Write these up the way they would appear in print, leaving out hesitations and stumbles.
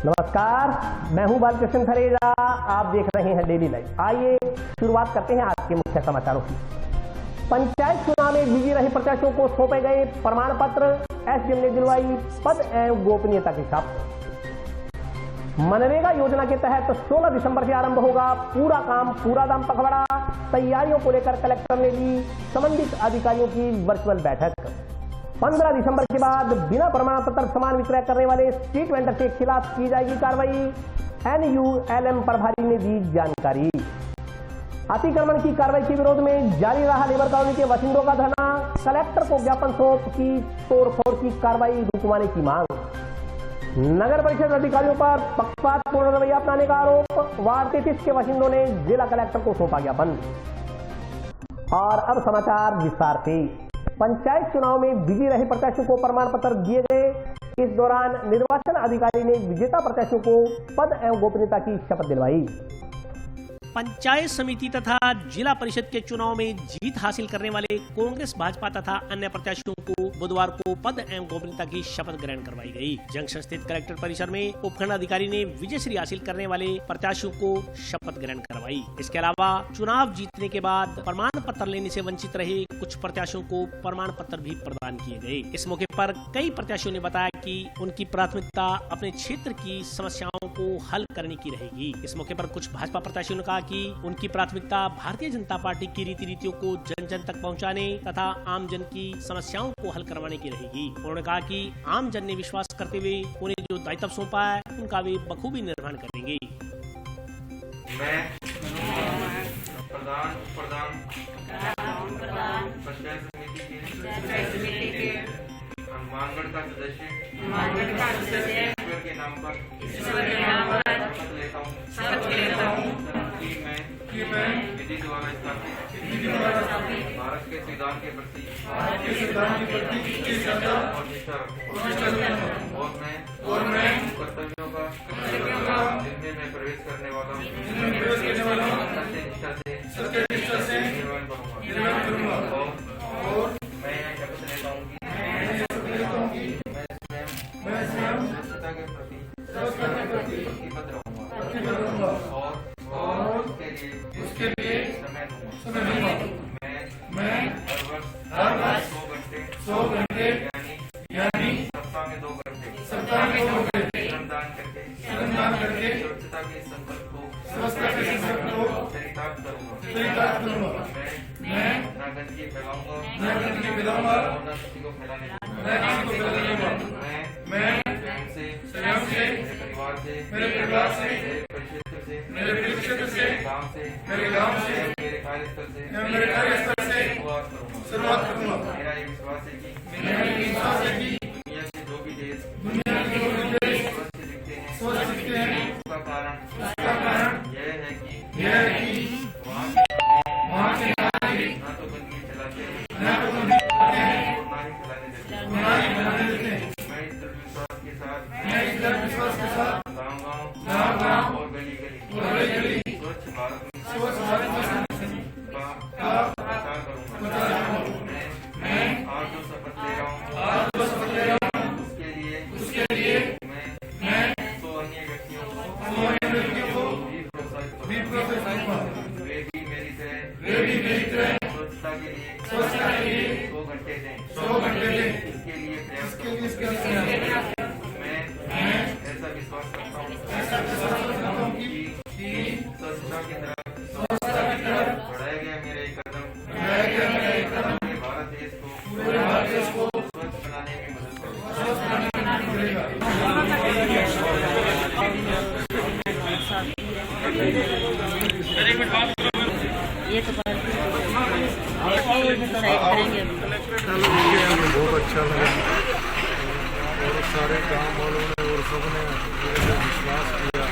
नमस्कार, मैं हूं बालकृष्ण थरेजा। आप देख रहे हैं डेली लाइव। आइए शुरुआत करते हैं आज के मुख्य समाचारों की। पंचायत चुनाव में बिजी रहे प्रत्याशियों को सौंपे गए प्रमाण पत्र, एसडीएम ने दिलवाई पद एवं गोपनीयता की शपथ। मनरेगा योजना के तहत 16 दिसंबर से आरंभ होगा पूरा काम पूरा दाम पखवाड़ा। तैयारियों को लेकर कलेक्टर ने ली संबंधित अधिकारियों की वर्चुअल बैठक। 15 दिसंबर के बाद बिना प्रमाण पत्र सामान विक्रय करने वाले स्ट्रीट वेंडर के खिलाफ की जाएगी कार्रवाई। NULM प्रभारी ने दी जानकारी। अतिक्रमण की कार्रवाई के विरोध में जारी रहा लेबर कॉलोनी के बासिंदों का धरना। कलेक्टर को ज्ञापन सौंप की तोड़फोड़ की कार्रवाई रुकवाने की मांग। नगर परिषद अधिकारियों पर पक्षपातपूर्ण रवैया अपनाने का आरोप। वार्ड 33 के बासिंदों ने जिला कलेक्टर को सौंपा ज्ञापन। और अब समाचार विस्तार से। पंचायत चुनाव में बिजी रहे प्रत्याशियों को प्रमाण पत्र दिए गए। इस दौरान निर्वाचन अधिकारी ने विजेता प्रत्याशियों को पद एवं गोपनीयता की शपथ दिलवाई। पंचायत समिति तथा जिला परिषद के चुनाव में जीत हासिल करने वाले कांग्रेस, भाजपा तथा अन्य प्रत्याशियों को बुधवार को पद एवं गोपनीयता की शपथ ग्रहण करवाई गई। जंक्शन स्थित कलेक्टर परिसर में उपखंड अधिकारी ने विजयश्री हासिल करने वाले प्रत्याशियों को शपथ ग्रहण करवाई। इसके अलावा चुनाव जीतने के बाद प्रमाण पत्र लेने से वंचित रहे कुछ प्रत्याशियों को प्रमाण पत्र भी प्रदान किए गए। इस मौके पर कई प्रत्याशियों ने बताया कि उनकी प्राथमिकता अपने क्षेत्र की समस्याओं को हल करने की रहेगी। इस मौके पर कुछ भाजपा प्रत्याशियों ने कहा कि उनकी प्राथमिकता भारतीय जनता पार्टी की रीति नीतियों को जन जन तक पहुंचाने तथा आम जन की समस्याओं को हल करवाने की रहेगी। उन्होंने कहा कि आम जन ने विश्वास करते हुए उन्हें जो दायित्व सौंपा है उनका वे बखूबी निर्वहन करेंगे। मैं प्रधान पंचायत समिति के हनुमानगढ़ का सदस्य ईश्वर के नाम पर शपथ लेता हूँ कि मैं विधि द्वारा स्थापित भारत के संविधान के प्रति और निष्ठा रखूं और मैं कर्तव्यों का जिनमें मैं प्रवेश करने वाला हूँ सत्य निष्ठा से निर्वहन करूँगा। और मैं शपथ लेता हूँ कि मैं स्वयं स्वच्छता के प्रति प्रतिबद्ध रहूँगा और उसके लिए समय दूंगा। मैं हर वर्ष 100 घंटे यानी सप्ताह में 2 घंटे श्रमदान करके स्वच्छता के संकल्प को चरितार्थ करूँगा। मैं ना गंदगी फैलाऊंगा और न किसी को फैलाने दूंगा। मैं स्वयं से मेरे परिवार से मेरे क्षेत्र से मेरे गांव से मेरे कार्यस्थल से शुरुआत करूंगा। मेरा ये विश्वास है कि दुनिया से जो भी देश स्वच्छ दिखते हैं उसका कारण यह है कि वहाँ के नागरिक ना तो गंदगी फैलाते हैं और ना ही फैलाने देते हैं। मैं इस दृढ़ विश्वास के साथ गाँव और गली स्वच्छ भारत का प्रचार करूँगा। मैं आज जो शपथ ले रहा हूँ उसके लिए मैं 100 अन्य व्यक्तियों को भी प्रोत्साहित करूँगा। वे भी मेरी तरह स्वच्छता के लिए 2 घंटे दें। इसके लिए प्रयास करूँगा। मैं ऐसा विश्वास करता हूँ कि स्वच्छता की तरफ बढ़ाया गया मेरा एक कदम पूरे भारत देश को स्वच्छ बनाने में मदद करेगा। ये तो करेंगे। बहुत अच्छा लगा और सारे गांव वालों ने और सबने विश्वास किया।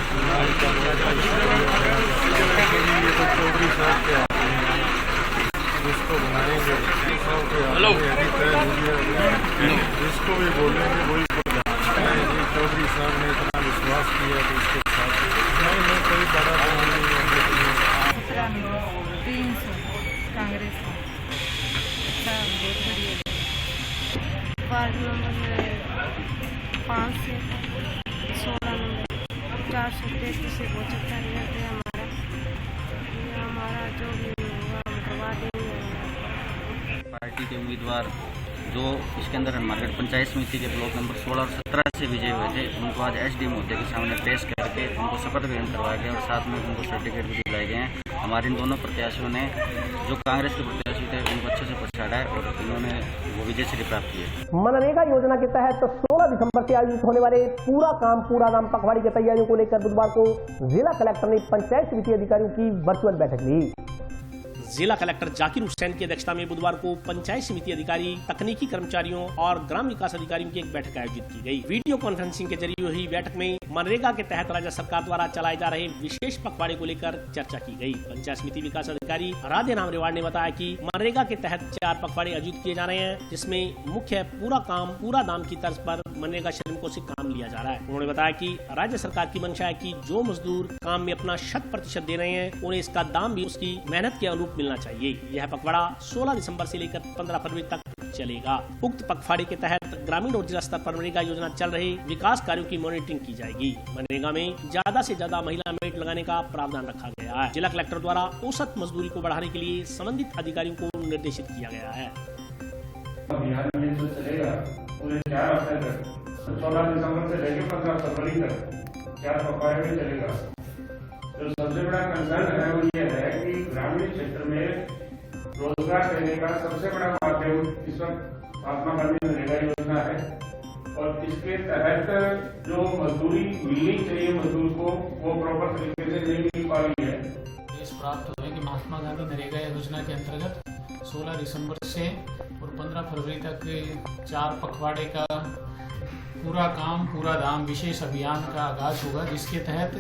ये तो चौधरी साहब के हाथ में है, इसको बनाएंगे इसको भी बोलेंगे वही चौधरी साहब ने इतना विश्वास किया तो इसके साथ नहीं कोई बड़ा काम नहीं है। 300 कांग्रेस अच्छा बहुत बढ़िया। वार्ड नंबर 5 से 16 नंबर 433 से बहुत अच्छा रिजल्ट है हमारा। ये हमारा जो भी होगा हम करवा देंगे। पार्टी के उम्मीदवार जो इसके अंदर हमारे पंचायत समिति के ब्लॉक नंबर 16 और 17 से विजय हुए थे, उनको आज एसडी महोदय के सामने पेश करके उनको शपथ ग्रहण करवाया गया और साथ में उनको सर्टिफिकेट भी दिलाए गए हैं। हमारे इन दोनों प्रत्याशियों ने जो कांग्रेस के प्रत्याशी थे उनको अच्छे से पछाड़ा है और उन्होंने वो विजय श्री प्राप्त की है। मनरेगा योजना के तहत 16 दिसंबर से आयोजित होने वाले पूरा काम पूरा दाम पखवाड़े की तैयारियों को लेकर बुधवार को जिला कलेक्टर ने पंचायत समिति अधिकारियों की वर्चुअल बैठक ली। जिला कलेक्टर जाकिर हुसैन की अध्यक्षता में बुधवार को पंचायत समिति अधिकारी, तकनीकी कर्मचारियों और ग्राम विकास अधिकारियों की एक बैठक आयोजित की गई। वीडियो कॉन्फ्रेंसिंग के जरिए हुई बैठक में मनरेगा के तहत राज्य सरकार द्वारा चलाए जा रहे विशेष पखवाड़े को लेकर चर्चा की गई। पंचायत समिति विकास अधिकारी राधे नाम रेवाड़ ने बताया कि मनरेगा के तहत 4 पखवाड़े आयोजित किए जा रहे हैं, जिसमें मुख्य पूरा काम पूरा दाम की तर्ज पर मनरेगा श्रमिकों से काम लिया जा रहा है। उन्होंने बताया कि राज्य सरकार की मंशा है कि जो मजदूर काम में अपना 100% दे रहे हैं, उन्हें इसका दाम भी उसकी मेहनत के अनुरूप मिलना चाहिए। यह पखवाड़ा 16 दिसंबर से लेकर 15 फरवरी तक चलेगा। उक्त पखवाड़े के तहत ग्रामीण और जिला स्तर पर मनरेगा योजना चल रहे विकास कार्यों की मॉनिटरिंग की जाएगी। मनरेगा में ज्यादा से ज्यादा महिला मेट लगाने का प्रावधान रखा गया है। जिला कलेक्टर द्वारा औसत मजदूरी को बढ़ाने के लिए संबंधित अधिकारियों को निर्देशित किया गया है। अभियान में जो चलेगा पूरे 4 हफ्ते तक 16 दिसंबर से लेकर 15 फरवरी तक 4 पखवाड़े में चलेगा। तो सबसे बड़ा कंसर्न है वो ये है कि ग्रामीण क्षेत्र में रोजगार देने का सबसे बड़ा माध्यम इस वक्त महात्मा गांधी मनरेगा योजना है और इसके तहत जो मजदूरी मिलनी चाहिए मजदूर को वो प्रॉपर तरीके से नहीं मिल पा रही है। आदेश प्राप्त हुए कि महात्मा गांधी मनरेगा योजना के अंतर्गत 16 दिसंबर से और 15 फरवरी तक 4 पखवाड़े का पूरा काम पूरा दाम विशेष अभियान का आगाज होगा, जिसके तहत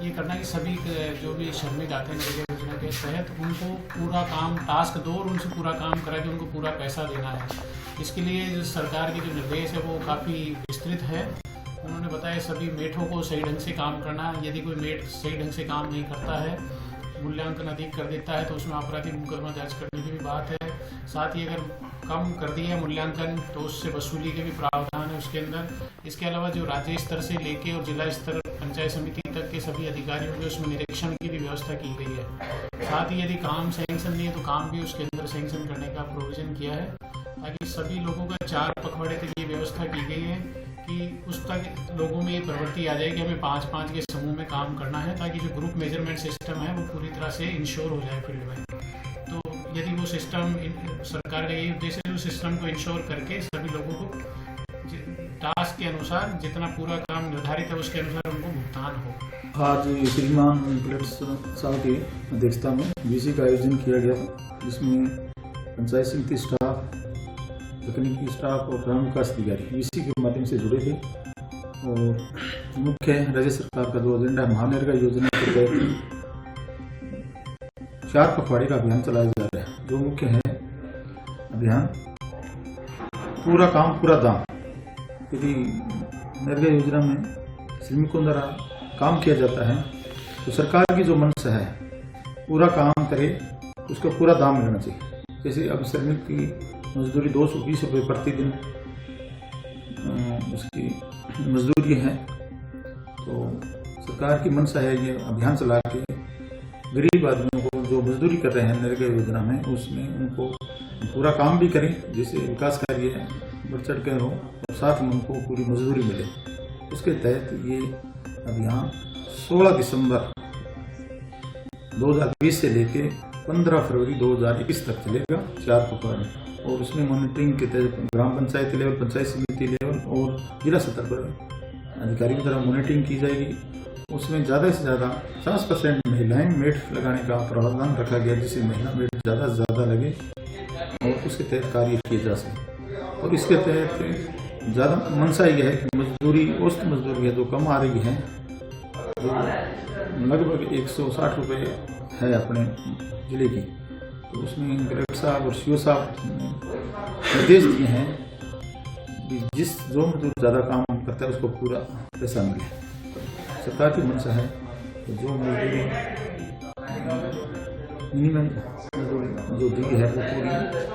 ये करना कि सभी जो भी श्रमिक आते हैं मनरेगा योजना के तहत उनको पूरा काम टास्क दो और उनसे पूरा काम करा के उनको पूरा पैसा देना है। इसके लिए जो सरकार के जो निर्देश है वो काफ़ी विस्तृत है। उन्होंने बताया सभी मेटों को सही ढंग से काम करना, यदि कोई मेट सही ढंग से काम नहीं करता है, मूल्यांकन अधिक कर देता है तो उसमें आपराधिक मुकदमा दर्ज करने की भी बात है। साथ ही अगर कम कर दिया मूल्यांकन तो उससे वसूली के भी प्रावधान है उसके अंदर। इसके अलावा जो राज्य स्तर से लेके और जिला स्तर पंचायत समिति तक के सभी अधिकारियों के उसमें निरीक्षण की भी व्यवस्था की गई है। साथ ही यदि काम सैंक्शन नहीं है तो काम भी उसके अंदर सैंक्शन करने का प्रोविजन किया है, ताकि सभी लोगों का 4 पखवाड़े तक ये व्यवस्था की गई है कि उस तक लोगों में ये प्रवृत्ति आ जाए कि हमें 5-5 के समूह में काम करना है, ताकि जो ग्रुप मेजरमेंट सिस्टम है वो पूरी तरह से इंश्योर हो जाए फील्ड में। तो यदि वो सिस्टम सरकार का यही उद्देश्य है, उस सिस्टम को इंश्योर करके सभी लोगों को टास्क के अनुसार जितना पूरा काम निर्धारित है उसके अनुसार उनको भुगतान हो। आज श्रीमान कलेक्टर साहब की अध्यक्षता में बीसी का आयोजन किया गया, जिसमें पंचायत समिति स्टाफ, तकनीकी स्टाफ और ग्राम विकास अधिकारी बीसी के माध्यम से जुड़े थे। और मुख्य राज्य सरकार का जो एजेंडा मनरेगा योजना के तहत 4 पखवाड़े का अभियान चलाया जा रहा है। जो मुख्य है अभियान पूरा काम पूरा दाम। यदि मनरेगा योजना में श्रमिकों द्वारा काम किया जाता है तो सरकार की जो मंशा है पूरा काम करे, उसका पूरा दाम मिलना चाहिए। जैसे अब श्रमिक की मजदूरी 220 रुपये प्रतिदिन उसकी मजदूरी है, तो सरकार की मंशा है ये अभियान चला के गरीब आदमियों को जो मजदूरी कर रहे हैं मनरेगा योजना में उसमें उनको पूरा काम भी करें, जिससे विकास कार्य बढ़ चढ़ कर हो और साथ में उनको पूरी मजदूरी मिले। उसके तहत ये अभियान 16 दिसंबर 2020 से लेके 15 फरवरी 2021 तक चलेगा। 4 पखवाड़े और उसमें मॉनिटरिंग के तहत ग्राम पंचायत लेवल, पंचायत समिति लेवल और जिला स्तर पर अधिकारियों की तरफ मॉनिटरिंग की जाएगी। उसमें ज़्यादा से ज़्यादा 50% महिलाएं मेट लगाने का प्रावधान रखा गया, जिससे महिला मेट ज़्यादा से ज़्यादा लगे और उसके तहत कार्य किए जा सके। और इसके तहत ज़्यादा मंशा यह है कि मजदूरी, औसत मजदूरी है जो कम आ रही है, जो लगभग 160 रुपये है अपने जिले की, तो उसमें कलेक्टर साहब और सीओ साहब ने निर्देश दिए हैं कि जो मजदूर ज़्यादा काम करता है उसको पूरा पैसा मिले। सरकार की मंशा है तो जो मजदूरी मिनिमम जो दी है वो पूरी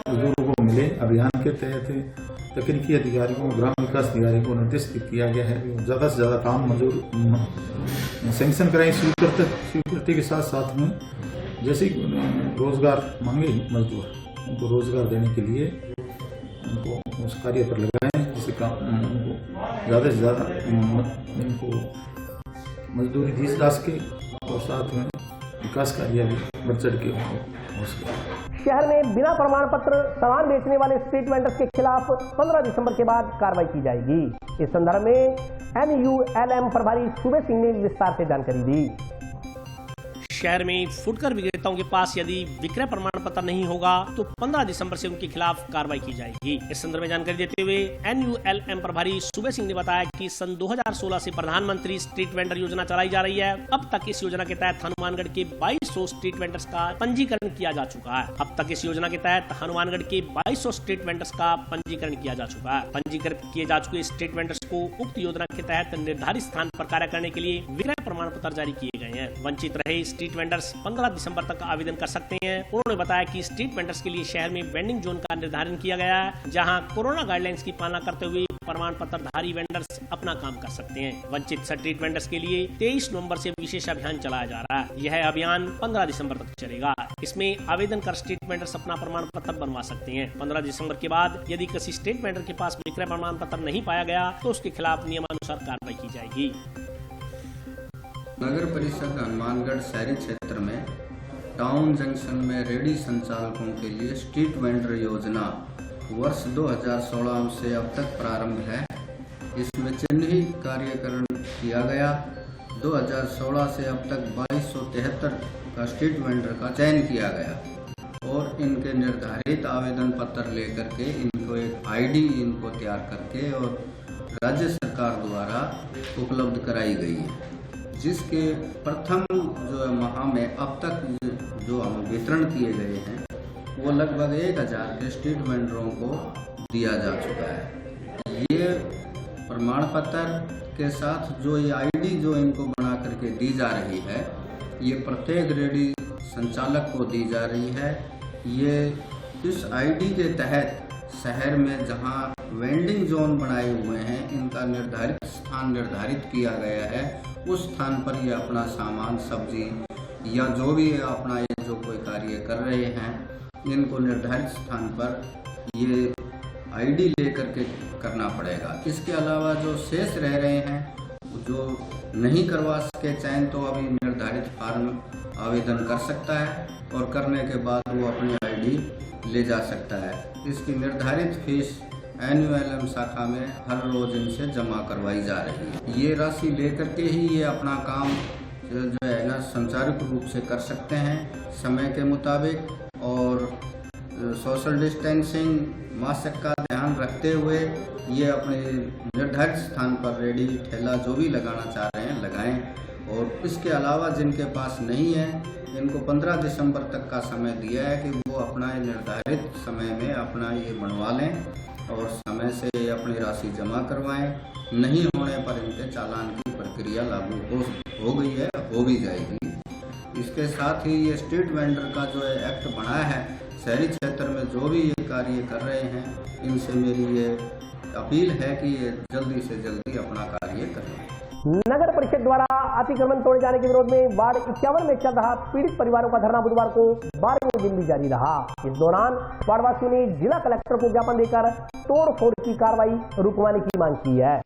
मजदूरों को मिले। अभियान के तहत तकनीकी अधिकारियों, ग्राम विकास अधिकारी को निर्देशित किया गया है कि ज़्यादा से ज़्यादा काम मंजूर सैंक्शन कराएं स्वीकृति के साथ साथ में जैसे रोजगार मांगे मजदूर उनको रोजगार देने के लिए उनको उस कार्य पर लगाएं, जिससे काम उनको ज़्यादा से ज़्यादा उनको मजदूरी दी जा सके और साथ में विकास कार्य भी बढ़ चढ़ के हो सके। शहर में बिना प्रमाण पत्र सामान बेचने वाले स्ट्रीट वेंडर्स के खिलाफ 15 दिसंबर के बाद कार्रवाई की जाएगी। इस संदर्भ में NULM प्रभारी सूबे सिंह ने विस्तार से जानकारी दी। शहर में फुटकर विक्रेताओं के पास यदि विक्रय प्रमाण पत्र नहीं होगा तो 15 दिसंबर से उनके खिलाफ कार्रवाई की जाएगी। इस संदर्भ में जानकारी देते हुए NULM प्रभारी सूबे सिंह ने बताया कि सन 2016 से प्रधानमंत्री स्ट्रीट वेंडर योजना चलाई जा रही है। अब तक इस योजना के तहत हनुमानगढ़ के 2200 स्ट्रीट वेंडर्स का पंजीकरण किया जा चुका है। अब तक इस योजना के तहत हनुमानगढ़ के 2200 स्ट्रीट वेंडर्स का पंजीकरण किया जा चुका है। पंजीकृत किए जा चुके स्ट्रीट वेंडर्स को उक्त योजना के तहत निर्धारित स्थान पर कार्य करने के लिए विक्रय प्रमाण पत्र जारी किए गए हैं। वंचित रहे स्ट्रीट वेंडर्स 15 दिसंबर तक आवेदन कर सकते हैं। उन्होंने बताया कि स्ट्रीट वेंडर्स के लिए शहर में वेंडिंग जोन का निर्धारण किया गया है, जहां कोरोना गाइडलाइंस की पालना करते हुए प्रमाण पत्रधारी वेंडर्स अपना काम कर सकते हैं। वंचित स्ट्रीट वेंडर्स के लिए 23 नवंबर से विशेष अभियान चलाया जा रहा है। यह अभियान 15 दिसंबर तक चलेगा। इसमें आवेदन कर स्ट्रीट वेंडर्स अपना प्रमाण पत्र बनवा सकते हैं। 15 दिसंबर के बाद यदि किसी स्ट्रीट वेंडर के पास विक्रय प्रमाण पत्र नहीं पाया गया तो उसके खिलाफ नियमानुसार कार्रवाई की जाएगी। नगर परिषद हनुमानगढ़ शहरी क्षेत्र में टाउन जंक्शन में रेडी संचालकों के लिए स्ट्रीट वेंडर योजना वर्ष 2016 से अब तक प्रारंभ है। इसमें चिन्हित कार्यकरण किया गया। 2016 से अब तक 2273 का स्ट्रीट वेंडर का चयन किया गया और इनके निर्धारित आवेदन पत्र लेकर के इनको एक ID इनको तैयार करके और राज्य सरकार द्वारा उपलब्ध कराई गई है, जिसके प्रथम जो माह में अब तक जो हम वितरण किए गए हैं वो लगभग 1000 के स्ट्रीट वेंडरों को दिया जा चुका है। ये प्रमाण पत्र के साथ जो ये ID जो इनको बना करके दी जा रही है, ये प्रत्येक रेडी संचालक को दी जा रही है। ये इस ID के तहत शहर में जहां वेंडिंग जोन बनाए हुए हैं, इनका निर्धारित स्थान निर्धारित किया गया है, उस स्थान पर ये अपना सामान, सब्जी या जो भी अपना ये जो कोई कार्य कर रहे हैं, इनको निर्धारित स्थान पर ये ID लेकर के करना पड़ेगा। इसके अलावा जो शेष रह रहे हैं, जो नहीं करवा सके चयन, तो अभी निर्धारित फॉर्म आवेदन कर सकता है और करने के बाद वो अपनी ID ले जा सकता है। इसकी निर्धारित फीस NULM शाखा में हर रोज इनसे जमा करवाई जा रही है। ये राशि लेकर के ही ये अपना काम जो है ना संचारित रूप से कर सकते हैं समय के मुताबिक, और सोशल डिस्टेंसिंग, मास्क का ध्यान रखते हुए ये अपने निर्धारित स्थान पर रेडी ठेला जो भी लगाना चाह रहे हैं लगाएं। और इसके अलावा जिनके पास नहीं है, इनको 15 दिसंबर तक का समय दिया है कि वो अपना निर्धारित समय में अपना ये बनवा लें और समय से अपनी राशि जमा करवाएं। नहीं होने पर इनके चालान की प्रक्रिया लागू हो गई है, हो भी जाएगी। इसके साथ ही ये स्ट्रीट वेंडर का जो एक्ट बना है, शहरी क्षेत्र में जो भी ये कार्य कर रहे हैं, इनसे मेरी ये अपील है कि ये जल्दी से जल्दी अपना कार्य करें। नगर परिषद द्वारा अतिक्रमण तोड़े जाने के विरोध में वार्ड 51 में चल रहा पीड़ित परिवारों का धरना बुधवार को 12वें दिन भी जारी रहा। इस दौरान वार्डवासियों ने जिला कलेक्टर को ज्ञापन देकर तोड़फोड़ की कार्रवाई रुकवाने की मांग की है।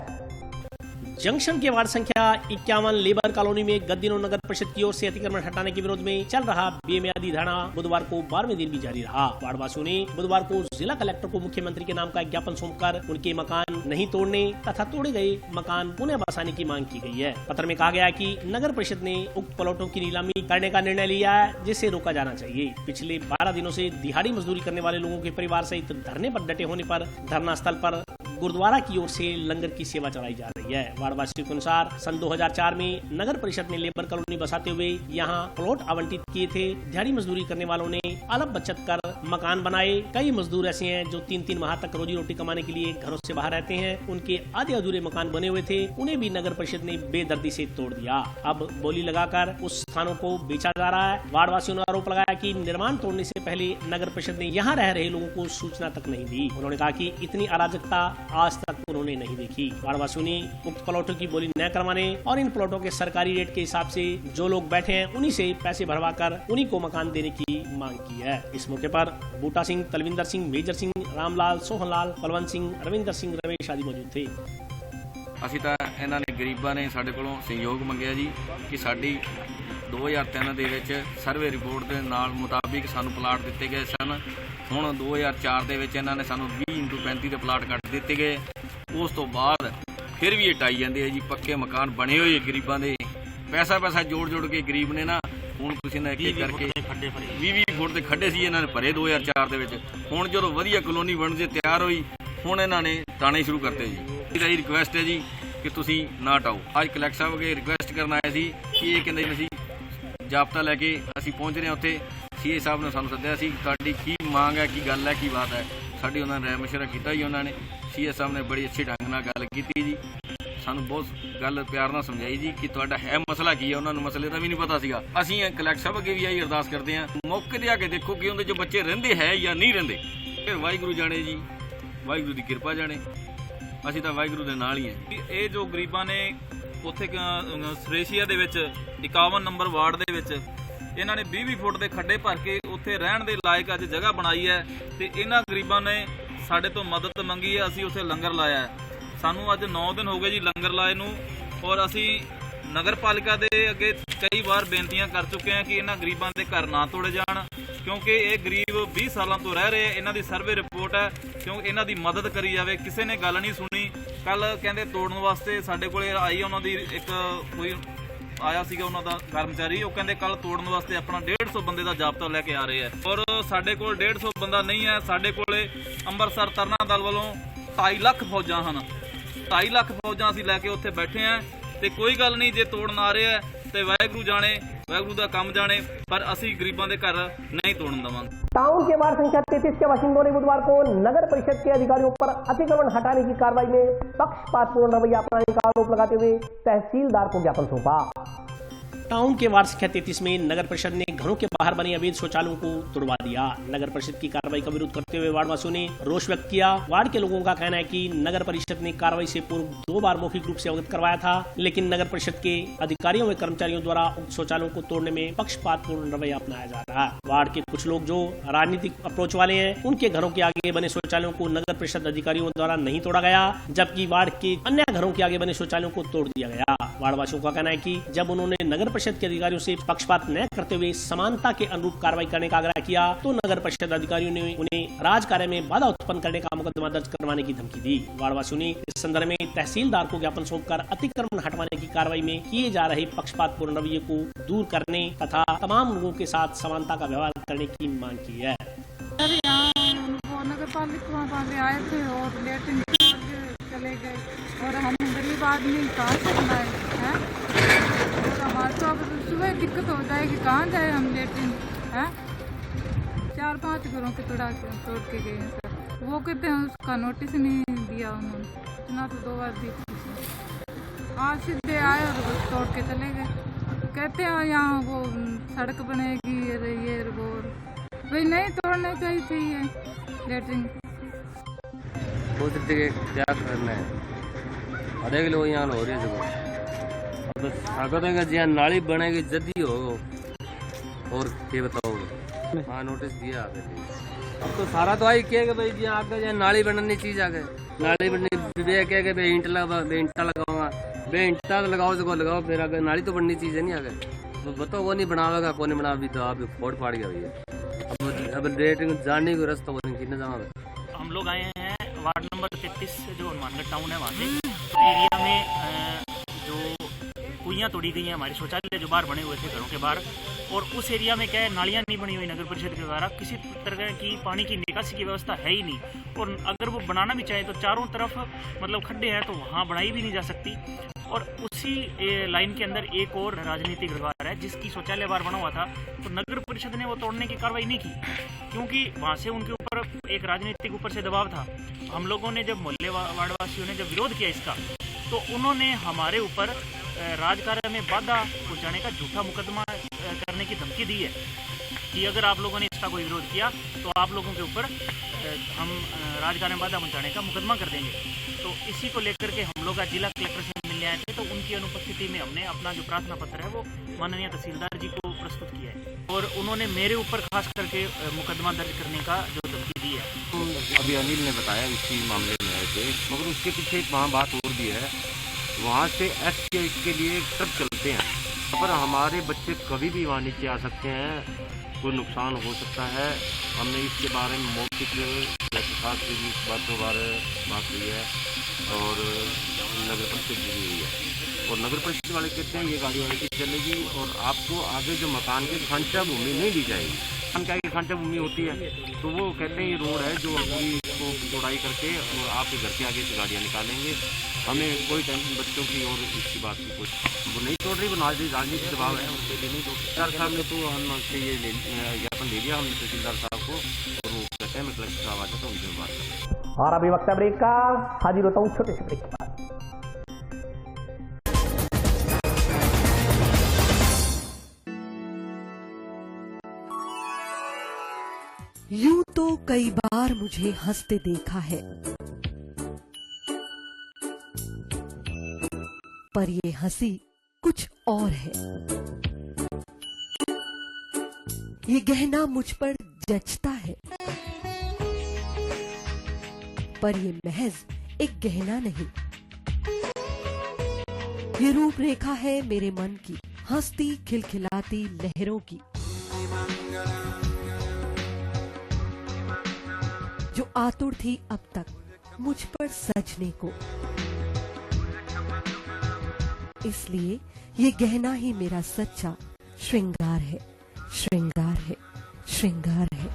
जंक्शन के वार्ड संख्या 51 लेबर कॉलोनी में गत दिनों नगर परिषद की ओर से अतिक्रमण हटाने के विरोध में चल रहा बेमियादी धरना बुधवार को 12वें दिन भी जारी रहा। वार्डवासियों ने बुधवार को जिला कलेक्टर को मुख्यमंत्री के नाम का ज्ञापन सौंपकर उनके मकान नहीं तोड़ने तथा तोड़े गए मकान पुनः बसाने की मांग की गई है। पत्र में कहा गया है कि नगर परिषद ने उक्त प्लॉटों की नीलामी करने का निर्णय लिया है, जिसे रोका जाना चाहिए। पिछले 12 दिनों से दिहाड़ी मजदूरी करने वाले लोगों के परिवार सहित धरने पर डटे होने पर धरना स्थल पर गुरुद्वारा की ओर से लंगर की सेवा चलाई जा रही है। वार्डवासियों के अनुसार सन 2004 में नगर परिषद ने लेबर कॉलोनी बसाते हुए यहाँ प्लॉट आवंटित किए थे। दिहाड़ी मजदूरी करने वालों ने अलग बचत कर मकान बनाए। कई मजदूर ऐसे हैं जो 3-3 माह तक रोजी रोटी कमाने के लिए घरों से बाहर रहते हैं। उनके आधे अधूरे मकान बने हुए थे, उन्हें भी नगर परिषद ने बेदर्दी से तोड़ दिया। अब बोली लगाकर उस स्थानों को बेचा जा रहा है। वार्ड वासियों ने आरोप लगाया कि निर्माण तोड़ने से पहले नगर परिषद ने यहाँ रह रहे लोगों को सूचना तक नहीं दी। उन्होंने कहा कि इतनी अराजकता आज तक उन्होंने नहीं देखी। वार्ड वासियों ने उक्त प्लॉटों की बोली न करवाने और इन प्लॉटों के सरकारी रेट के हिसाब से जो लोग बैठे हैं उन्हीं से पैसे भरवा कर उन्हीं को मकान देने की मांग की है। इस मौके पर बूटा सिंह, तलविंदर सिंह, मेजर सिंह, रामलाल, सोहनलाल, बलवंत सिंह, रविंदर सिंह, रमेश आदि मौजूद थे। ਅਸੀਂ ਤਾਂ ਇਹਨਾਂ ਨੇ ਗਰੀਬਾਂ ਨੇ ਸਾਡੇ ਕੋਲੋਂ ਸਹਿਯੋਗ ਮੰਗਿਆ ਜੀ ਕਿ ਸਾਡੀ 2003 ਦੇ ਵਿੱਚ ਸਰਵੇ ਰਿਪੋਰਟ ਦੇ ਨਾਲ ਮੁਤਾਬਿਕ ਸਾਨੂੰ ਪਲਾਟ ਦਿੱਤੇ ਗਏ ਸਨ। ਹੁਣ 2004 ਦੇ ਵਿੱਚ ਇਹਨਾਂ ਨੇ ਸਾਨੂੰ 20x35 ਦੇ ਪਲਾਟ ਕੱਟ ਦਿੱਤੇ ਗਏ। ਉਸ ਤੋਂ ਬਾਅਦ ਫਿਰ ਵੀ ਇਹ ਟਾਈ ਜਾਂਦੇ ਆ ਜੀ। ਪੱਕੇ ਮਕਾਨ ਬਣੇ ਹੋਏ ਗਰੀਬਾਂ ਦੇ, ਪੈਸਾ ਜੋੜ ਕੇ ਗਰੀਬ ਨੇ ਨਾ ਹੁਣ ਤੁਸੀਂ ਨਾ ਇੱਕ ਕਰਕੇ 20 ਫੁੱਟ ਦੇ ਖੱਡੇ ਸੀ ਇਹਨਾਂ ਨੇ ਭਰੇ 2004 ਦੇ ਵਿੱਚ। ਹੁਣ ਜਦੋਂ ਵਧੀਆ ਕਲੋਨੀ ਬਣ ਜੇ ਤਿਆਰ ਹੋਈ, ਹੁਣ ਇਹਨਾਂ ਨੇ ਤਾਣੇ ਸ਼ੁਰੂ ਕਰਤੇ ਜੀ। ਇਹਦੀ ਰਿਕੁਐਸਟ ਹੈ ਜੀ ਕਿ ਤੁਸੀਂ ਨਾ ਹਟਾਓ। ਅੱਜ ਕਲੈਕਟਰ ਸਾਹਿਬ ਅੱਗੇ ਰਿਕੁਐਸਟ ਕਰਨ ਆਏ ਸੀ ਕਿ ਇਹ ਕਹਿੰਦੇ ਅਸੀਂ ਜਾਬਤਾ ਲੈ ਕੇ ਅਸੀਂ ਪਹੁੰਚ ਰਹੇ ਹਾਂ ਉੱਥੇ। ਸੀਏ ਸਾਹਿਬ ਨੇ ਸਾਨੂੰ ਸੱਦਿਆ ਸੀ, ਤੁਹਾਡੀ ਕੀ ਮੰਗ ਹੈ, ਕੀ ਗੱਲ ਹੈ, ਕੀ ਬਾਤ ਹੈ। ਸਾਡੀ ਉਹਨਾਂ ਨੇ ਰਾਏ ਮਸ਼ਵਰਾ ਕੀਤਾ ਜੀ। ਉਹਨਾਂ ਨੇ ਸੀਏ ਸਾਹਿਬ ਨੇ ਬੜੀ ਅੱਛੇ ਢੰਗ ਨਾਲ ਗੱਲ ਕੀਤੀ ਜੀ। ਸਾਨੂੰ ਬਹੁਤ ਗੱਲ ਪਿਆਰ ਨਾਲ ਸਮਝਾਈ ਜੀ ਕਿ ਤੁਹਾਡਾ ਹੈ ਮਸਲਾ ਕੀ ਹੈ। ਉਹਨਾਂ ਨੂੰ ਮਸਲੇ ਦਾ ਵੀ ਨਹੀਂ ਪਤਾ ਸੀਗਾ। ਅਸੀਂ ਕਲੈਕਟਰ ਸਾਹਿਬ ਅੱਗੇ ਵੀ ਆਹੀ ਅਰਦਾਸ ਕਰਦੇ ਹਾਂ, ਮੌਕੇ ਤੇ ਆ ਕੇ ਦੇਖੋ ਕਿ ਉਹਦੇ 'ਚ ਬੱਚੇ ਰਹਿੰਦੇ ਹੈ ਜਾਂ ਨਹੀਂ ਰਹਿੰਦੇ। ਫਿਰ ਵਾਹਿਗੁਰੂ ਜਾਣੇ ਜੀ, ਵਾਹਿਗੁਰੂ ਦੀ ਕਿਰਪਾ ਜਾਣੇ। ਅਸੀਂ ਤਾਂ ਵਾਹਿਗੁਰੂ ਦੇ ਨਾਲ ਹੀ ਹਾਂ। ਇਹ ਜੋ ਗਰੀਬਾਂ ਨੇ ਉੱਥੇ ਸਰੇਸ਼ੀਆ ਦੇ ਵਿੱਚ 51 ਨੰਬਰ ਵਾਰਡ ਦੇ ਵਿੱਚ ਇਹਨਾਂ ਨੇ 20 ਫੁੱਟ ਦੇ ਖੱਡੇ ਭਰ ਕੇ ਉੱਥੇ ਰਹਿਣ ਦੇ ਲਾਇਕ ਅੱਜ ਜਗ੍ਹਾ ਬਣਾਈ ਹੈ ਤੇ ਇਹਨਾਂ ਗਰੀਬਾਂ ਨੇ ਸਾਡੇ ਤੋਂ ਮਦਦ ਮੰਗੀ ਹੈ। ਅਸੀਂ ਉੱਥੇ ਲੰਗਰ ਲਾਇਆ ਹੈ। ਸਾਨੂੰ ਅੱਜ 9 ਦਿਨ ਹੋ ਗਏ ਜੀ ਲੰਗਰ ਲਾਏ ਨੂੰ ਔਰ ਅਸੀਂ ਨਗਰ ਪਾਲਿਕਾ ਦੇ ਅੱਗੇ ਕਈ ਵਾਰ ਬੇਨਤੀਆਂ ਕਰ ਚੁੱਕੇ ਹਾਂ ਕਿ ਇਹਨਾਂ ਗਰੀਬਾਂ ਦੇ ਘਰ ਨਾ ਤੋੜੇ ਜਾਣ, ਕਿਉਂਕਿ ਇਹ ਗਰੀਬ 20 ਸਾਲਾਂ ਤੋਂ ਰਹਿ ਰਹੇ। ਇਹਨਾਂ ਦੀ ਸਰਵੇ ਰਿਪੋਰਟ ਹੈ, ਕਿਉਂਕਿ ਇਹਨਾਂ ਦੀ ਮਦਦ ਕਰੀ ਜਾਵੇ। ਕਿਸੇ ਨੇ ਗੱਲ ਨਹੀਂ ਸੁਣੀ। ਕੱਲ ਕਹਿੰਦੇ ਤੋੜਨ ਵਾਸਤੇ ਸਾਡੇ ਕੋਲੇ ਆਈ ਉਹਨਾਂ ਦੀ ਇੱਕ ਕੋਈ ਆਇਆ ਸੀਗਾ ਉਹਨਾਂ ਦਾ ਕਰਮਚਾਰੀ, ਉਹ ਕਹਿੰਦੇ ਕੱਲ ਤੋੜਨ ਵਾਸਤੇ ਆਪਣਾ 150 ਬੰਦੇ ਦਾ ਜਾਬਤਾ ਲੈ ਕੇ ਆ ਰਹੇ ਆ ਔਰ ਸਾਡੇ ਕੋਲ 150 ਬੰਦਾ ਨਹੀਂ ਹੈ। ਸਾਡੇ ਕੋਲੇ ਅੰਮ੍ਰਿਤਸਰ ਤਰਨਾ ਦਲ ਵੱਲੋਂ 2.5 ਲੱਖ ਫੌਜਾਂ ਹਨ। 2.5 ਲੱਖ ਫੌਜਾਂ ਅਸੀਂ ਲੈ ਕੇ ਉੱਥੇ ਬੈਠੇ ਆ ਤੇ ਕੋਈ ਗੱਲ ਨਹੀਂ, ਜੇ ਤੋੜਨ ਆ ਰਹੇ ਆ ਤੇ ਵਾਹਿਗੁਰੂ ਜਾਣੇ, वाहगुरु का काम जाने, पर असी गरीबों के घर नहीं तोड़न देवांगे। टाउन के वार्ड संख्या 33 के बाशिंदों ने बुधवार को नगर परिषद के अधिकारियों पर अतिक्रमण हटाने की कार्रवाई में पक्षपातपूर्ण रवैया अपनाने का आरोप लगाते हुए तहसीलदार को ज्ञापन सौंपा। टाउन के वार्ड संख्या 33 में नगर परिषद ने घरों के बाहर बने अवैध शौचालयों को तुड़वा दिया। नगर परिषद की कार्रवाई का विरोध करते हुए वार्डवासियों ने रोष व्यक्त किया। वार्ड के लोगों का कहना है कि नगर परिषद ने कार्रवाई से पूर्व 2 बार मौखिक रूप से अवगत करवाया था, लेकिन नगर परिषद के अधिकारियों व कर्मचारियों द्वारा उक्त शौचालयों को तोड़ने में पक्षपातपूर्ण रवैया अपनाया जा रहा है। वार्ड के कुछ लोग जो राजनीतिक अप्रोच वाले हैं, उनके घरों के आगे बने शौचालयों को नगर परिषद अधिकारियों द्वारा नहीं तोड़ा गया, जबकि वार्ड के अन्य घरों के आगे बने शौचालयों को तोड़ दिया गया। वार्डवासियों का कहना है कि जब उन्होंने नगर परिषद के अधिकारियों से पक्षपात न करते हुए समानता के अनुरूप कार्रवाई करने का आग्रह किया, तो नगर परिषद अधिकारियों ने उन्हें राज कार्य में बाधा उत्पन्न करने का मुकदमा दर्ज करवाने की धमकी दी। वार्डवासियों ने इस संदर्भ में तहसीलदार को ज्ञापन सौंपकर अतिक्रमण हटवाने की कार्रवाई में किए जा रहे पक्षपातपूर्ण रवैये को दूर करने तथा तमाम लोगों के साथ समानता का व्यवहार करने की मांग की है। नगर पालिका वाले आए थे और लेटिंग चले गए और हम गरीब आदमी कहाँ से बनाए और हमारे तो अब सुबह दिक्कत हो जाएगी, कहाँ जाए हम लेटिन है। 4-5 घरों के तोड़ के गए हैं सर। वो कहते हैं उसका नोटिस नहीं दिया उन्होंने, इतना तो 2 बार दी। आज सीधे आए और तोड़ के चले गए। कहते हैं यहाँ वो सड़क बनेगी ये वो, भाई नहीं तोड़ना चाहिए थी ये लेटरिन। क्या करना है, देख लो यहाँ हो रही है जगह जहाँ नाली बनेगी जल्दी हो और क्या बताओगे। हाँ नोटिस दिया आगे, अब तो सारा तो आई क्या भाई जी आगे जहाँ नाली बननी चीज आगे नाली बननी बे क्या कि भाई ईंटा लगाऊंगा, बे ईंटा लगाओ जो लगाओ, फिर आगे नाली तो बननी चीज है नहीं आगे। तो बताओ वो नहीं बनावेगा, कौन नहीं बना, अभी तो आप फोड़ फाड़ गया भैया। अब रेटिंग जानने को रास्ता कितने जाओगे। हम लोग आए हैं वार्ड नंबर 33 जो हनुमानगढ़ टाउन है, वहाँ से एरिया में जो कुइयाँ तोड़ी गई हैं, हमारे शौचालय जो बाहर बने हुए थे घरों के बाहर, और उस एरिया में क्या है नालियाँ नहीं बनी हुई नगर परिषद के द्वारा, किसी तरह की पानी की निकासी की व्यवस्था है ही नहीं। और अगर वो बनाना भी चाहे तो चारों तरफ मतलब खड्डे हैं, तो वहाँ बनाई भी नहीं जा सकती। और उसी लाइन के अंदर एक और राजनीतिक व्यवहार है जिसकी शौचालय बार बना हुआ था, तो नगर परिषद ने वो तोड़ने की कार्रवाई नहीं की, क्योंकि वहाँ से उनके ऊपर एक राजनीतिक ऊपर से दबाव था। हम लोगों ने जब मोहल्ले वार्डवासियों ने जब विरोध किया इसका, तो उन्होंने हमारे ऊपर राजकार्य में बाधा पहुँचाने का झूठा मुकदमा करने की धमकी दी है कि अगर आप लोगों ने इसका कोई विरोध किया तो आप लोगों के ऊपर हम राजकार्य में बाधा पहुँचाने का मुकदमा कर देंगे। तो इसी को लेकर के हम लोग आज जिला कलेक्टर से मिलने आए थे, तो उनकी अनुपस्थिति में हमने अपना जो प्रार्थना पत्र है वो माननीय तहसीलदार जी को प्रस्तुत किया है और उन्होंने मेरे ऊपर खास करके मुकदमा दर्ज करने का जो धमकी दी है। तो अभी अनिल ने बताया इसी मामले में आए थे, मगर उसके पीछे एक वहाँ बात और भी है, वहाँ से एस के लिए ट्रक चलते हैं, पर हमारे बच्चे कभी भी वहाँ नीचे आ सकते हैं, कोई नुकसान हो सकता है। हमने इसके बारे में मौखिक प्रशासन से भी इस बात के बारे में बात हुई है और नगर परिषद भी हुई है, और नगर परिषद वाले कहते हैं ये गाड़ी वाले की चलेगी और आपको आगे जो मकान की खांचा भूमि नहीं दी जाएगी। हम क्या खांचा भूमि होती है, तो वो कहते हैं ये रोड है जो पूरी इसको तोड़ाई करके और आपके घर के आगे से गाड़ियाँ निकालेंगे। हमें कोई टेंशन बच्चों की और इसकी बात की कुछ वो नहीं तोड़ रही, वो राजनीतिक दबाव है उनके लिए नहीं तोड़। तहसीलदार साहब ने तो हमसे ये ज्ञापन दे दिया हमने तहसीलदार साहब को, और वो कहते हैं मैं कलेक्टर साहब आ जाता हूँ उनसे बात करें। और अभी वक्त ब्रेक का, हाजिर होता हूँ छोटे से ब्रेक के बाद। यूं तो कई बार मुझे हंसते देखा है, पर ये हंसी कुछ और है। ये गहना मुझ पर जचता है, पर ये महज एक गहना नहीं, ये रूपरेखा है मेरे मन की, हंसती खिलखिलाती लहरों की, जो आतुर थी अब तक मुझ पर सजने को। इसलिए ये गहना ही मेरा सच्चा श्रृंगार है, श्रृंगार है, श्रृंगार है।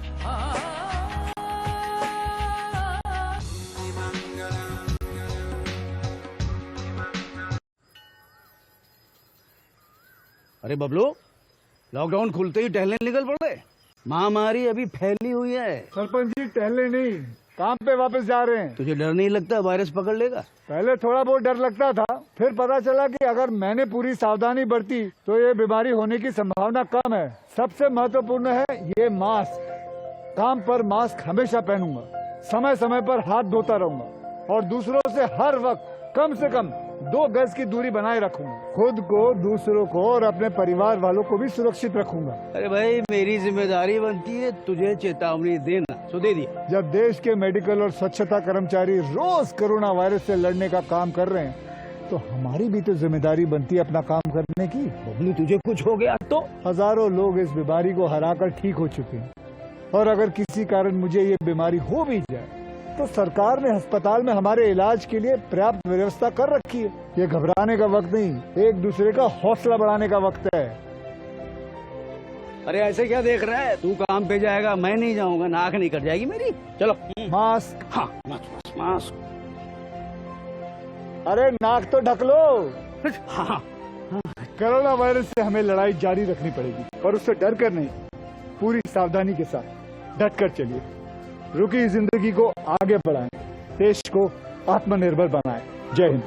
अरे बबलू, लॉकडाउन खुलते ही टहलने निकल पड़े, महामारी अभी फैली हुई है। सरपंच जी टहलने नहीं, काम पे वापस जा रहे हैं। तुझे डर नहीं लगता वायरस पकड़ लेगा? पहले थोड़ा बहुत डर लगता था, फिर पता चला कि अगर मैंने पूरी सावधानी बरती तो ये बीमारी होने की संभावना कम है। सबसे महत्वपूर्ण है ये मास्क। काम पर मास्क हमेशा पहनूंगा, समय समय पर हाथ धोता रहूंगा और दूसरों से हर वक्त कम से कम 2 गज की दूरी बनाए रखूंगा। खुद को, दूसरों को और अपने परिवार वालों को भी सुरक्षित रखूंगा। अरे भाई, मेरी जिम्मेदारी बनती है तुझे चेतावनी देना, तो दे दिया। जब देश के मेडिकल और स्वच्छता कर्मचारी रोज कोरोना वायरस से लड़ने का काम कर रहे हैं, तो हमारी भी तो जिम्मेदारी बनती है अपना काम करने की। बबलू, तुझे कुछ हो गया तो? हजारों लोग इस बीमारी को हराकर ठीक हो चुके हैं, और अगर किसी कारण मुझे ये बीमारी हो भी जाए तो सरकार ने अस्पताल में हमारे इलाज के लिए पर्याप्त व्यवस्था कर रखी है। ये घबराने का वक्त नहीं, एक दूसरे का हौसला बढ़ाने का वक्त है। अरे ऐसे क्या देख रहा है? तू काम पे जाएगा, मैं नहीं जाऊंगा, नाक नहीं कट जाएगी मेरी। चलो मास्क। हाँ, मास्क। अरे नाक तो ढक लो। हाँ। कोरोना वायरस से हमें लड़ाई जारी रखनी पड़ेगी, पर उससे डर कर नहीं, पूरी सावधानी के साथ डट कर चलिए। रुकी जिंदगी को आगे बढ़ाएं, देश को आत्मनिर्भर बनाएं। जय हिंद।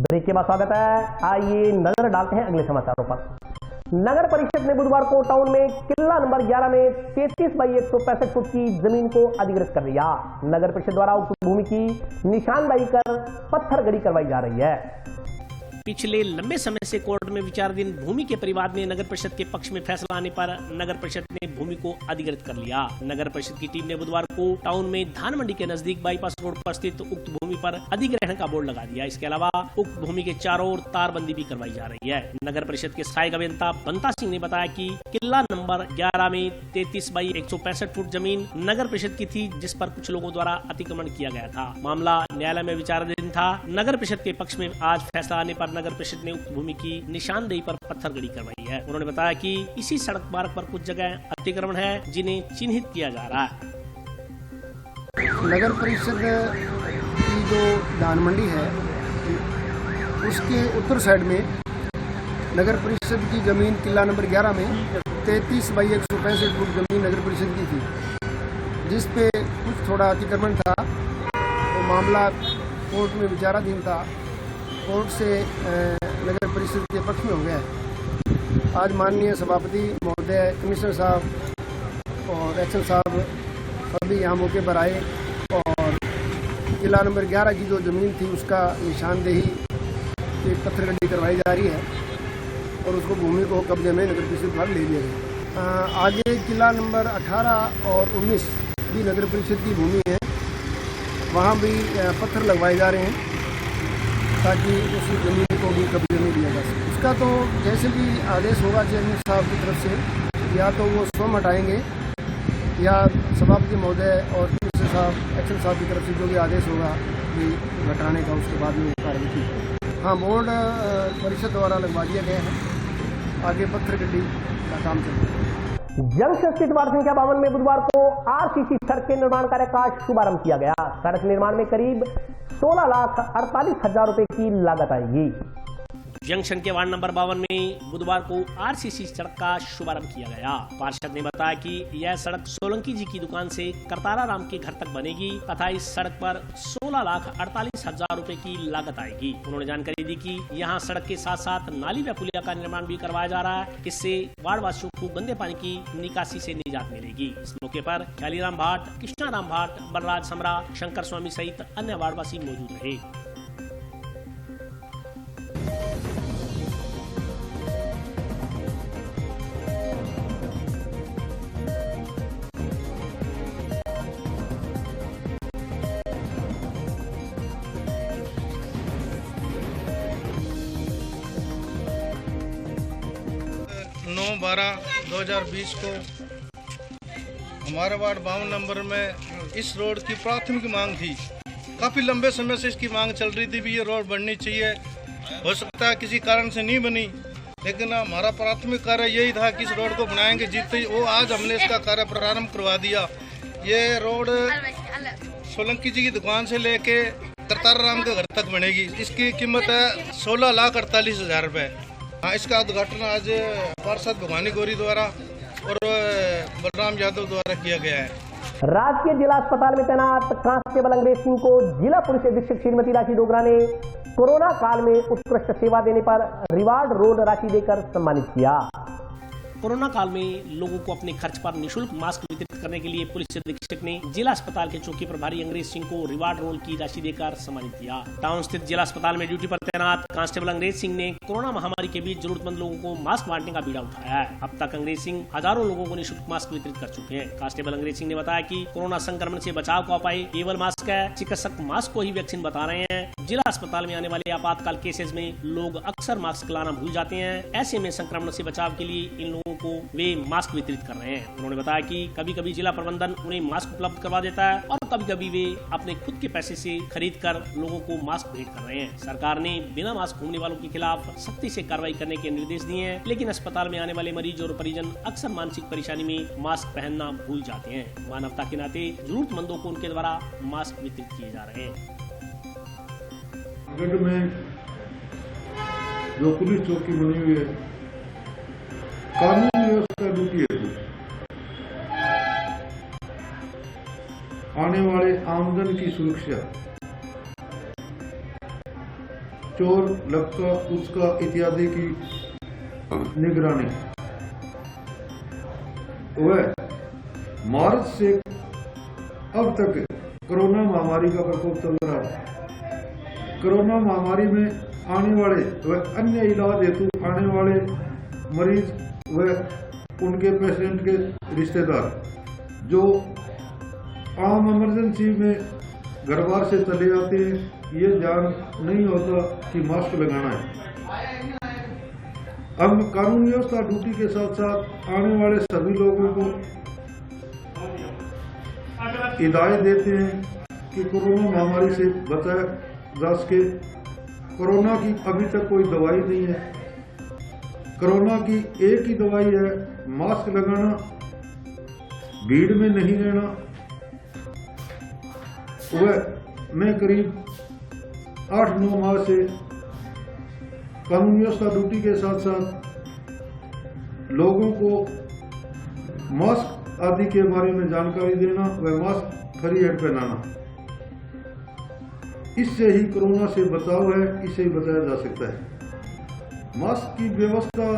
ब्रेक के बाद स्वागत है। आइए नजर डालते हैं अगले समाचारों पर। नगर परिषद ने बुधवार को टाउन में किला नंबर 11 में 33x165 फुट की जमीन को अधिग्रहित कर दिया। नगर परिषद द्वारा उक्त भूमि की निशानदाही कर पत्थर गड़ी करवाई जा रही है। पिछले लंबे समय से कोर्ट में विचाराधीन भूमि के परिवाद ने नगर परिषद के पक्ष में फैसला आने पर नगर परिषद ने भूमि को अधिग्रहित कर लिया। नगर परिषद की टीम ने बुधवार को टाउन में धान मंडी के नजदीक बाईपास रोड पर स्थित उक्त भूमि पर अधिग्रहण का बोर्ड लगा दिया। इसके अलावा उक्त भूमि के चारों ओर तारबंदी भी करवाई जा रही है। नगर परिषद के सहायक अभियंता बंता सिंह ने बताया कि किला नंबर 11 में 33x165 फुट जमीन नगर परिषद की थी, जिस पर कुछ लोगों द्वारा अतिक्रमण किया गया था। मामला न्यायालय में विचाराधीन था। नगर परिषद के पक्ष में आज फैसला आने पर नगर परिषद ने उक्त भूमि की निशानदेही पर पत्थरगड़ी करवाई है। उन्होंने बताया कि इसी सड़क मार्ग पर कुछ जगह अतिक्रमण है, जिन्हें चिन्हित किया जा रहा है। नगर परिषद की जो धान मंडी है उसके उत्तर साइड में नगर परिषद की ज़मीन किला नंबर 11 में 33/165 फुट ज़मीन नगर परिषद की थी, जिस पे कुछ थोड़ा अतिक्रमण था। तो मामला कोर्ट में विचाराधीन था। कोर्ट से नगर परिषद के पक्ष में हो गया है। आज माननीय सभापति महोदय, कमिश्नर साहब और एक्शन साहब सभी यहाँ मौके पर आए और किला नंबर 11 की जो ज़मीन थी उसका निशानदेही की पत्थरगड्डी करवाई जा रही है और उसको भूमि को कब्जे में नगर परिषद द्वारा ले लिया गया। आगे किला नंबर 18 और 19 भी नगर परिषद की भूमि है, वहाँ भी पत्थर लगवाए जा रहे हैं ताकि उस ज़मीन को भी कब्जे में लिया जा सके। उसका तो जैसे भी आदेश होगा चेयरमैन साहब की तरफ से, या तो वो स्वयं हटाएंगे या सभापति महोदय और कमिश्नर साहब, एक्शन साहब की तरफ से जो भी आदेश होगा कि हटाने का, उसके बाद में कार्रवाई की। हाँ, बोर्ड परिषद द्वारा लगवा दिया गया है। आगे पत्थरगड्डी का काम चल रहा है। जंक्शन स्थित वार्ड संख्या 52 में बुधवार को आरसीसी सड़क के निर्माण कार्य का शुभारंभ किया गया। सड़क निर्माण में करीब 16,48,000 रुपए की लागत आएगी। जंक्शन के वार्ड नंबर 52 में बुधवार को आरसीसी सड़क का शुभारंभ किया गया। पार्षद ने बताया कि यह सड़क सोलंकी जी की दुकान से करतारा राम के घर तक बनेगी तथा इस सड़क पर 16,48,000 रुपए की लागत आएगी। उन्होंने जानकारी दी कि यहां सड़क के साथ साथ नाली व पुलिया का निर्माण भी करवाया जा रहा है, इससे वार्ड वासियों को गंदे पानी की निकासी से निजात मिलेगी। इस मौके पर ख्यालीराम भाट, कृष्णाराम भाट, बलराज समरा, शंकर स्वामी सहित अन्य वार्ड वासी मौजूद रहे। 9/12/2020 को हमारे वार्ड 52 नंबर में इस रोड की प्राथमिक मांग थी। काफ़ी लंबे समय से इसकी मांग चल रही थी भी ये रोड बननी चाहिए। हो सकता है किसी कारण से नहीं बनी, लेकिन हमारा प्राथमिक कार्य यही था कि इस रोड को बनाएंगे जीते वो। आज हमने इसका कार्य प्रारंभ करवा दिया। ये रोड सोलंकी जी की दुकान से लेके करतारा राम के घर तक बनेगी। इसकी कीमत है 16,48,000 रुपये। हाँ, इसका उद्घाटन आज पार्षद भवानी गौरी द्वारा और बलराम यादव द्वारा किया गया है। राजकीय जिला अस्पताल में तैनात कांस्टेबल अंग्रेज सिंह को जिला पुलिस अधीक्षक श्रीमती राशि डोगरा ने कोरोना काल में उत्कृष्ट सेवा देने पर रिवार्ड रोड राशि देकर सम्मानित किया। कोरोना काल में लोगों को अपने खर्च पर निःशुल्क मास्क वितरित करने के लिए पुलिस अधीक्षक ने जिला अस्पताल के चौकी प्रभारी अंग्रेज सिंह को रिवार्ड रोल की राशि देकर सम्मानित किया। टाउन स्थित जिला अस्पताल में ड्यूटी पर तैनात कांस्टेबल अंग्रेज सिंह ने कोरोना महामारी के बीच जरूरतमंद लोगों को मास्क बांटने का बीड़ा उठाया है। अब तक अंग्रेज सिंह हजारों लोगों को निःशुल्क मास्क वितरित कर चुके हैं। कांस्टेबल अंग्रेज सिंह ने बताया कि कोरोना संक्रमण से बचाव का उपाय केवल मास्क है। चिकित्सक मास्क को ही वैक्सीन बता रहे हैं। जिला अस्पताल में आने वाले आपातकाल केसेज में लोग अक्सर मास्क लाना भूल जाते हैं। ऐसे में संक्रमण से बचाव के लिए इन लोगों को वे मास्क वितरित कर रहे हैं। उन्होंने बताया कि कभी कभी जिला प्रबंधन उन्हें मास्क उपलब्ध करवा देता है और कभी कभी वे अपने खुद के पैसे से खरीद कर लोगों को मास्क भेंट कर रहे हैं। सरकार ने बिना मास्क घूमने वालों के खिलाफ सख्ती से कार्रवाई करने के निर्देश दिए हैं, लेकिन अस्पताल में आने वाले मरीज और परिजन अक्सर मानसिक परेशानी में मास्क पहनना भूल जाते हैं। मानवता के नाते जरूरतमंदों को उनके द्वारा मास्क वितरित किए जा रहे हैं। गढ़ में जो पुलिस चौकी बनी हुई है, कानून व्यवस्था ड्यूटी है। आने वाले आमदन की सुरक्षा, चोर लक्का उसका इत्यादि की निगरानी। वह मार्च से अब तक कोरोना महामारी का प्रकोप चल रहा है। कोरोना महामारी में आने वाले व अन्य इलाज हेतु आने वाले मरीज व उनके पेशेंट के रिश्तेदार जो आम इमरजेंसी में घर बार से चले जाते हैं, ये जान नहीं होता कि मास्क लगाना है। हम कानून व्यवस्था ड्यूटी के साथ साथ आने वाले सभी लोगों को हिदायत देते हैं कि कोरोना महामारी से बचाया जा सके। कोरोना की अभी तक कोई दवाई नहीं है। कोरोना की एक ही दवाई है, मास्क लगाना, भीड़ में नहीं रहना वह मैं करीब 8-9 माह से कानूनी व्यवस्था ड्यूटी के साथ साथ लोगों को मास्क आदि के बारे में जानकारी देना व मास्क फ्री हैंड पहनाना, इससे ही कोरोना से बचाव है, इसे ही बचाया जा सकता है। मास्क की व्यवस्था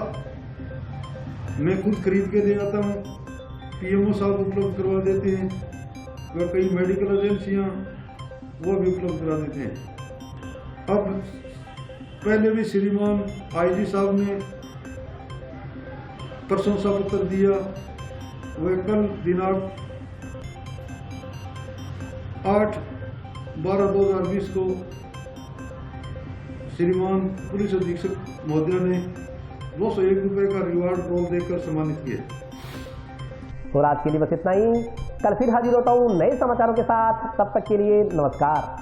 मैं खुद खरीद के दे आता हूँ, पीएमओ साहब उपलब्ध करवा देते हैं, व कई मेडिकल एजेंसियां वो भी उपलब्ध करा देते हैं। अब पहले भी श्रीमान आईजी साहब ने प्रशंसा पत्र दिया, वह कल दिनांक 8/12/2020 को श्रीमान पुलिस अधीक्षक महोदय ने 201 रुपये का रिवार्ड रोल देकर सम्मानित किया। और आज के लिए बस इतना ही। कल फिर हाजिर होता हूँ नए समाचारों के साथ, तब तक के लिए नमस्कार।